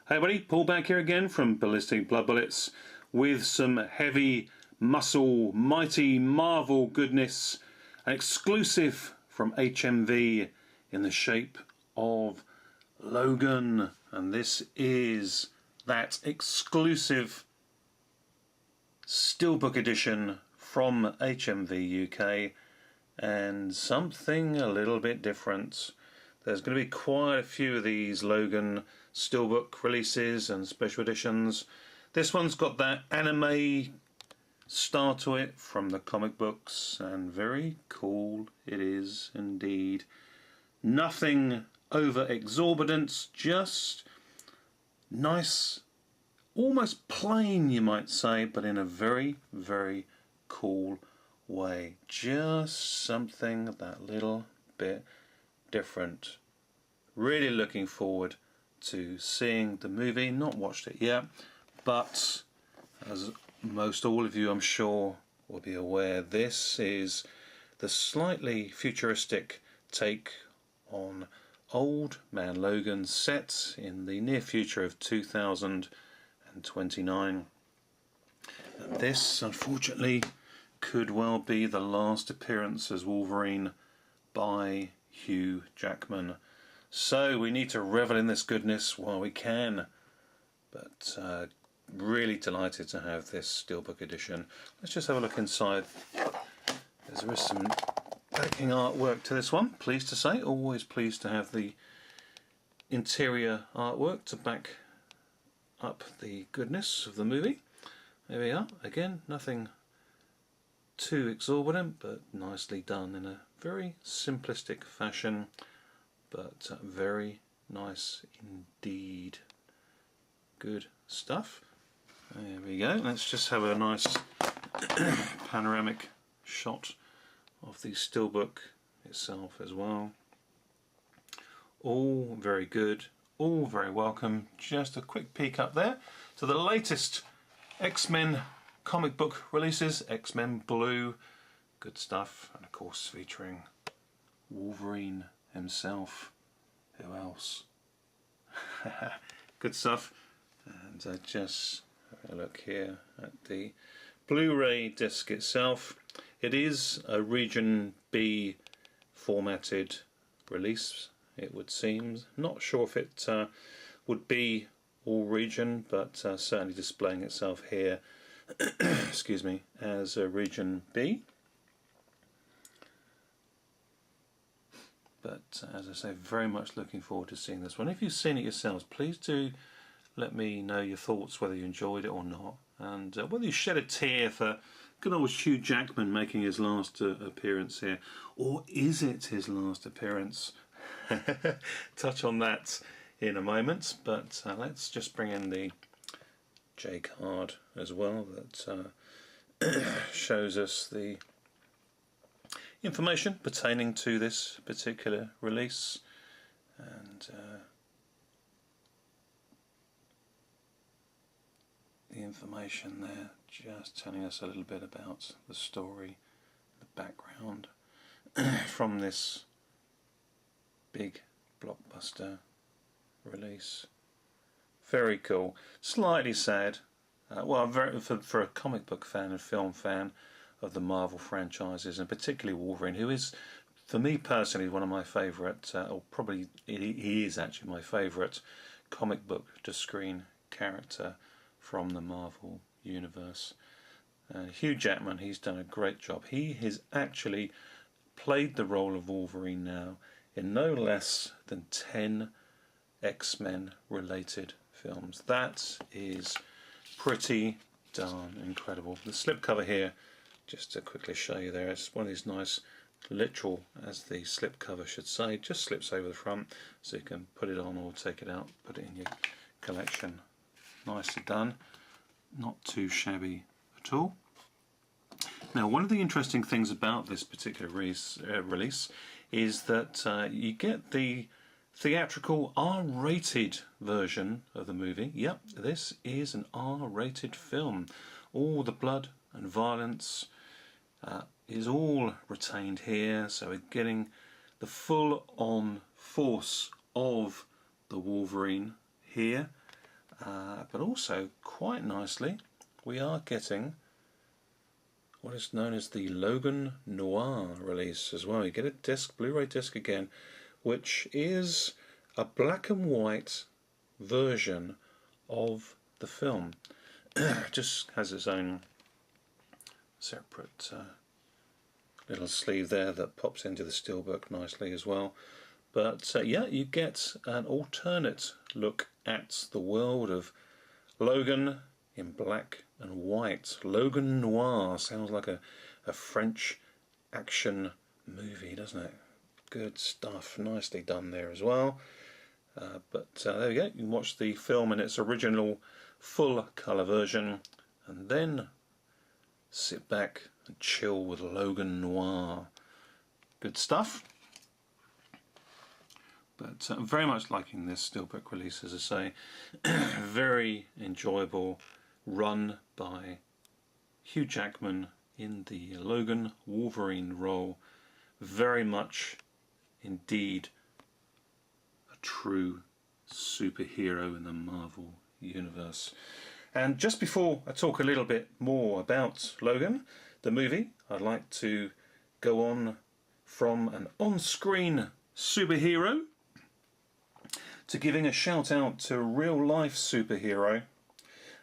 Hey buddy, Paul back here again from Ballistic Blood Bullets with some heavy muscle, mighty Marvel goodness, an exclusive from HMV in the shape of Logan, and this is that exclusive Steelbook edition from HMV UK, and something a little bit different. There's going to be quite a few of these Logan Steelbook releases and special editions. This one's got that anime style to it from the comic books, and very cool it is indeed. Nothing over exorbitant, just nice, almost plain you might say, but in a very, very cool way. Just something that little bit different. Really looking forward to seeing the movie. Not watched it yet, but as most all of you I'm sure will be aware, this is the slightly futuristic take on Old Man Logan, set in the near future of 2029. And this unfortunately could well be the last appearance as Wolverine by Hugh Jackman. So we need to revel in this goodness while we can. But really delighted to have this Steelbook edition. Let's just have a look inside. There is some backing artwork to this one, pleased to say. Always pleased to have the interior artwork to back up the goodness of the movie. There we are. Again, nothing too exorbitant, but nicely done in a very simplistic fashion, but very nice indeed. Good stuff. There we go. Let's just have a nice panoramic shot of the Steelbook itself as well. All very good, all very welcome. Just a quick peek up there to the latest X-Men comic book releases, X-Men Blue. Good stuff, and of course featuring Wolverine himself. Who else? Good stuff. And just have a look here at the Blu-ray disc itself. It is a Region B formatted release, it would seem. Not sure if it would be all region, but certainly displaying itself here excuse me, as a Region B. But as I say, very much looking forward to seeing this one. If you've seen it yourselves, please do let me know your thoughts, whether you enjoyed it or not, and whether you shed a tear for good old Hugh Jackman making his last appearance here, or is it his last appearance? Touch on that in a moment, but let's just bring in the J card as well that shows us the information pertaining to this particular release, and the information there just telling us a little bit about the story, the background from this big blockbuster release. Very cool. Slightly sad. Well, for a comic book fan and film fan of the Marvel franchises, and particularly Wolverine, who is, for me personally, one of my favourite, or probably he is actually my favourite comic book to screen character from the Marvel universe. Hugh Jackman, he's done a great job. He has actually played the role of Wolverine now in no less than 10 X-Men related films. That is pretty darn incredible. The slipcover here, just to quickly show you there, it's one of these nice, literal, as the slipcover should say, just slips over the front, so you can put it on or take it out, put it in your collection. Nicely done, not too shabby at all. Now, one of the interesting things about this particular release is that you get the theatrical R-rated version of the movie. Yep, this is an R-rated film. All the blood and violence is all retained here, so we're getting the full-on force of the Wolverine here. but also quite nicely we are getting what is known as the Logan Noir release as well. You get a disc, Blu-ray disc again, which is a black and white version of the film. Just has its own separate little sleeve there that pops into the steelbook nicely as well. But yeah, you get an alternate look at the world of Logan in black and white. Logan Noir sounds like a French action movie, doesn't it? Good stuff, nicely done there as well. But there we go, you can watch the film in its original full colour version and then sit back and chill with Logan Noir. Good stuff. But I'm very much liking this steelbook release, as I say. Very enjoyable run by Hugh Jackman in the Logan Wolverine role. Very much indeed a true superhero in the Marvel universe. And just before I talk a little bit more about Logan, the movie, I'd like to go on from an on-screen superhero to giving a shout out to a real-life superhero,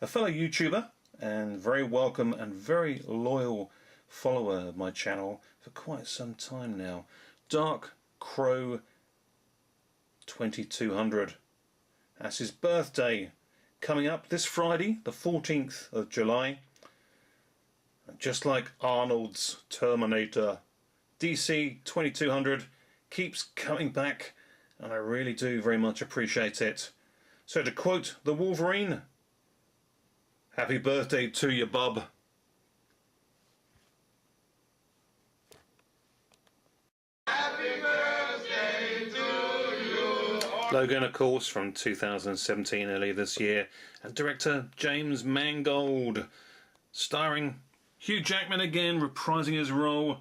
a fellow YouTuber and very welcome and very loyal follower of my channel for quite some time now, Dark Crow 2200. That's his birthday, coming up this Friday, the 14th of July. And just like Arnold's Terminator, DC 2200 keeps coming back, and I really do very much appreciate it. So to quote the Wolverine, happy birthday to you, bub. Happy birthday to you. Logan, of course, from 2017, earlier this year, and director James Mangold, starring Hugh Jackman again, reprising his role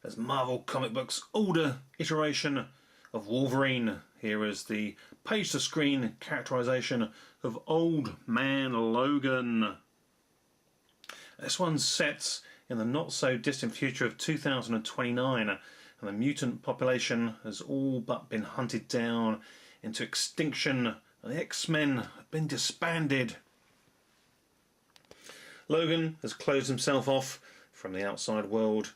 as Marvel Comic Books' older iteration of Wolverine. Here is the page-to-screen characterization of Old Man Logan. This one's set in the not-so-distant future of 2029, and the mutant population has all but been hunted down into extinction, and the X-Men have been disbanded. Logan has closed himself off from the outside world,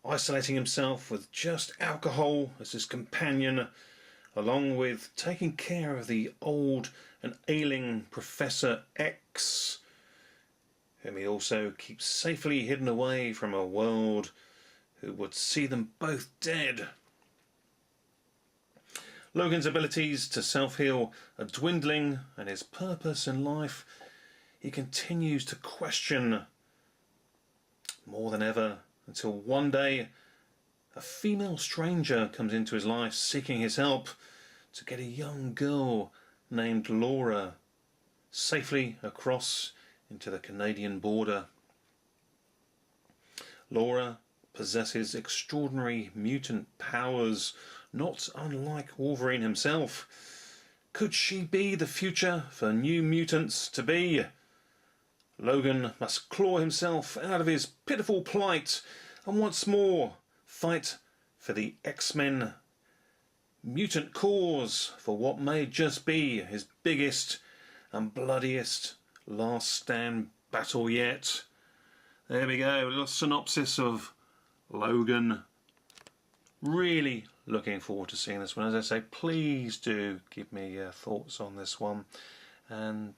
isolating himself with just alcohol as his companion, along with taking care of the old and ailing Professor X, whom he also keeps safely hidden away from a world who would see them both dead. Logan's abilities to self-heal are dwindling, and his purpose in life he continues to question more than ever, until one day a female stranger comes into his life seeking his help to get a young girl named Laura safely across into the Canadian border. Laura possesses extraordinary mutant powers, not unlike Wolverine himself. Could she be the future for new mutants to be? Logan must claw himself out of his pitiful plight and once more fight for the X-Men mutant cause, for what may just be his biggest and bloodiest last stand battle yet. There we go, a little synopsis of Logan. Really looking forward to seeing this one. As I say, please do give me your thoughts on this one. And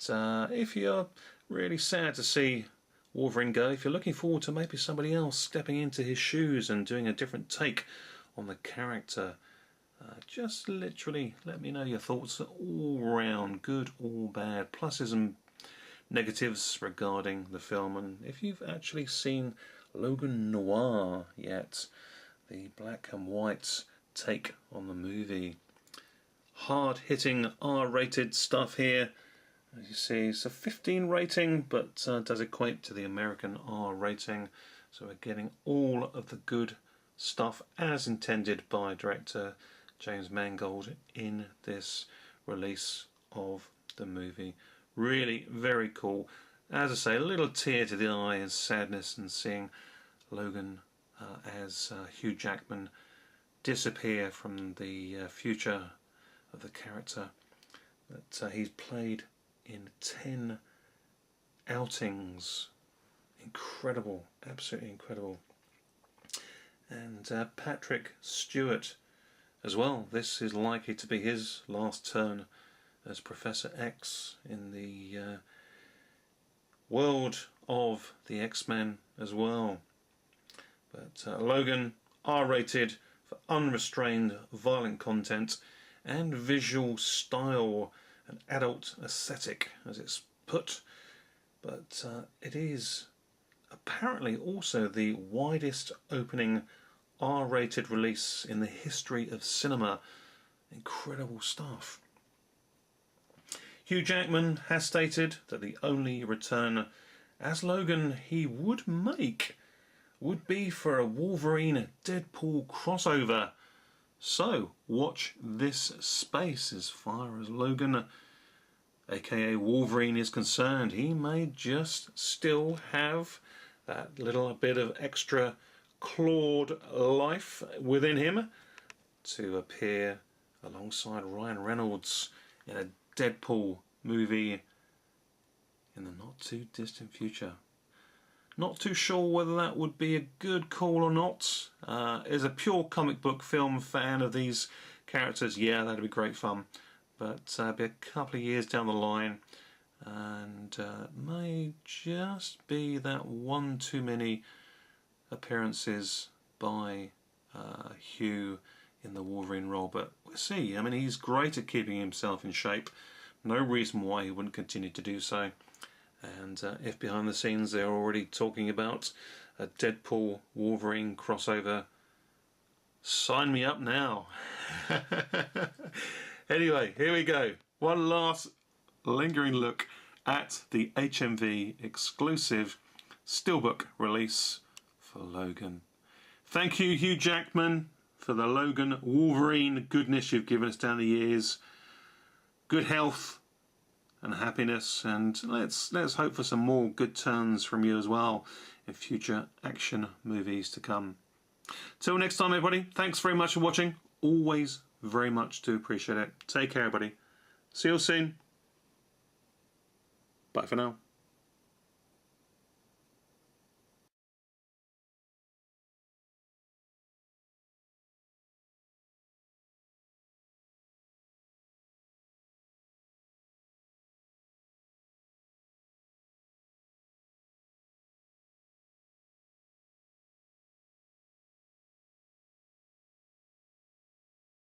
if you're really sad to see Wolverine go, if you're looking forward to maybe somebody else stepping into his shoes and doing a different take on the character, just literally let me know your thoughts all round, good or bad, pluses and negatives regarding the film, and if you've actually seen Logan Noir yet, the black and white take on the movie. Hard-hitting R-rated stuff here. As you see, it's a 15 rating, but does equate to the American R rating. So we're getting all of the good stuff as intended by director James Mangold in this release of the movie. Really very cool. As I say, a little tear to the eye and sadness in seeing Logan as Hugh Jackman disappear from the future of the character that he's played in 10 outings. Incredible, absolutely incredible. And Patrick Stewart as well. This is likely to be his last turn as Professor X in the world of the X-Men as well. But Logan, R-rated for unrestrained violent content and visual style, an adult aesthetic as it's put. But it is apparently also the widest opening R-rated release in the history of cinema. Incredible stuff. Hugh Jackman has stated that the only return as Logan he would make would be for a Wolverine-Deadpool crossover. So, watch this space as far as Logan, aka Wolverine, is concerned. He may just still have that little bit of extra clawed life within him to appear alongside Ryan Reynolds in a Deadpool movie in the not too distant future. Not too sure whether that would be a good call or not. As a pure comic book film fan of these characters, yeah, that'd be great fun. But be a couple of years down the line, and may just be that one too many appearances by Hugh in the Wolverine role, but we'll see. I mean, he's great at keeping himself in shape. No reason why he wouldn't continue to do so. And if behind the scenes they're already talking about a Deadpool Wolverine crossover, sign me up now. Anyway, here we go. One last lingering look at the HMV exclusive Steelbook release for Logan. Thank you, Hugh Jackman, for the Logan Wolverine goodness you've given us down the years. Good health and happiness, and let's hope for some more good turns from you as well in future action movies to come. Till next time, everybody, thanks very much for watching. Always very much do appreciate it. Take care, everybody. See you all soon. Bye for now.